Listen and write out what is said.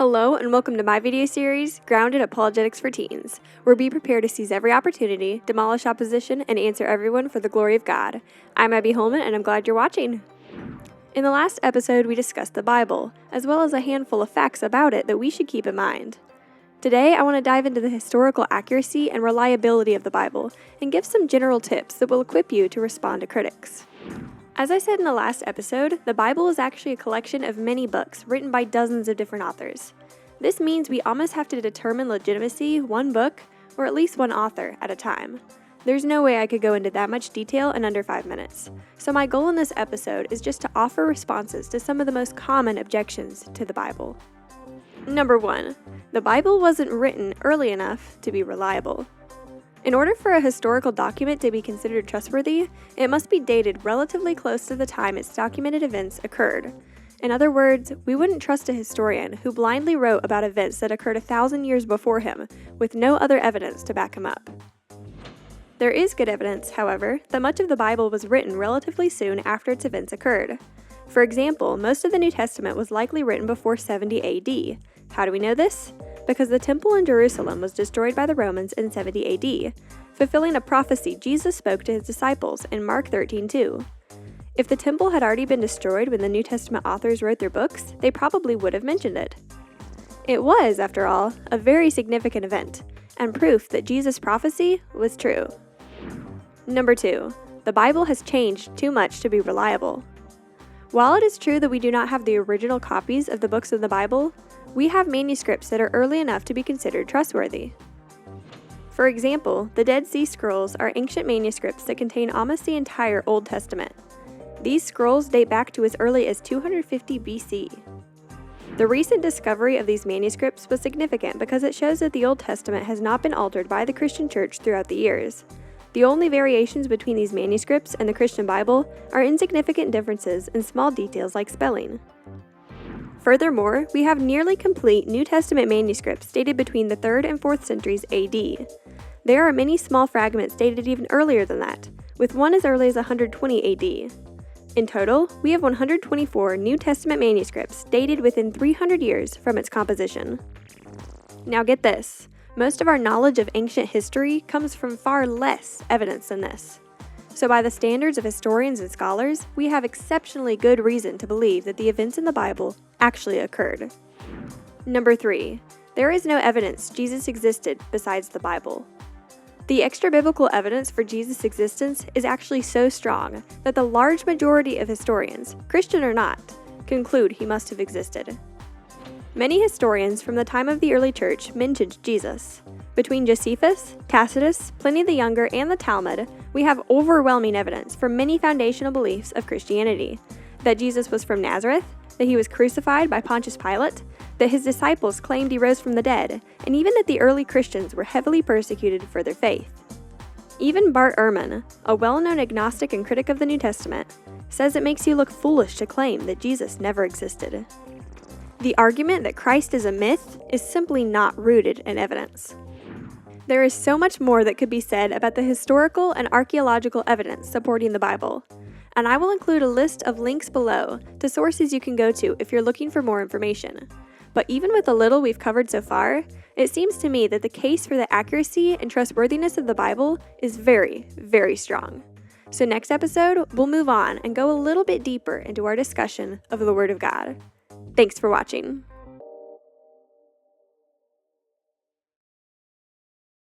Hello and welcome to my video series, Grounded Apologetics for Teens, where we prepare to seize every opportunity, demolish opposition, and answer everyone for the glory of God. I'm Abby Holman and I'm glad you're watching. In the last episode, we discussed the Bible, as well as a handful of facts about it that we should keep in mind. Today, I want to dive into the historical accuracy and reliability of the Bible and give some general tips that will equip you to respond to critics. As I said in the last episode, the Bible is actually a collection of many books written by dozens of different authors. This means we almost have to determine legitimacy one book, or at least one author, at a time. There's no way I could go into that much detail in under 5 minutes. So my goal in this episode is just to offer responses to some of the most common objections to the Bible. Number 1. The Bible wasn't written early enough to be reliable. In order for a historical document to be considered trustworthy, it must be dated relatively close to the time its documented events occurred. In other words, we wouldn't trust a historian who blindly wrote about events that occurred 1,000 years before him, with no other evidence to back him up. There is good evidence, however, that much of the Bible was written relatively soon after its events occurred. For example, most of the New Testament was likely written before 70 AD. How do we know this? Because the temple in Jerusalem was destroyed by the Romans in 70 AD, fulfilling a prophecy Jesus spoke to his disciples in Mark 13:2. If the temple had already been destroyed when the New Testament authors wrote their books, they probably would have mentioned it. It was, after all, a very significant event, and proof that Jesus' prophecy was true. Number 2. The Bible has changed too much to be reliable. While it is true that we do not have the original copies of the books of the Bible, we have manuscripts that are early enough to be considered trustworthy. For example, the Dead Sea Scrolls are ancient manuscripts that contain almost the entire Old Testament. These scrolls date back to as early as 250 BC. The recent discovery of these manuscripts was significant because it shows that the Old Testament has not been altered by the Christian Church throughout the years. The only variations between these manuscripts and the Christian Bible are insignificant differences in small details like spelling. Furthermore, we have nearly complete New Testament manuscripts dated between the 3rd and 4th centuries AD. There are many small fragments dated even earlier than that, with one as early as 120 AD. In total, we have 124 New Testament manuscripts dated within 300 years from its composition. Now get this. Most of our knowledge of ancient history comes from far less evidence than this. So by the standards of historians and scholars, we have exceptionally good reason to believe that the events in the Bible actually occurred. Number 3. There is no evidence Jesus existed besides the Bible. The extra-biblical evidence for Jesus' existence is actually so strong that the large majority of historians, Christian or not, conclude he must have existed. Many historians from the time of the early church mentioned Jesus. Between Josephus, Tacitus, Pliny the Younger, and the Talmud, we have overwhelming evidence for many foundational beliefs of Christianity. That Jesus was from Nazareth, that he was crucified by Pontius Pilate, that his disciples claimed he rose from the dead, and even that the early Christians were heavily persecuted for their faith. Even Bart Ehrman, a well-known agnostic and critic of the New Testament, says it makes you look foolish to claim that Jesus never existed. The argument that Christ is a myth is simply not rooted in evidence. There is so much more that could be said about the historical and archaeological evidence supporting the Bible, and I will include a list of links below to sources you can go to if you're looking for more information. But even with the little we've covered so far, it seems to me that the case for the accuracy and trustworthiness of the Bible is very, very strong. So next episode, we'll move on and go a little bit deeper into our discussion of the Word of God. Thanks for watching.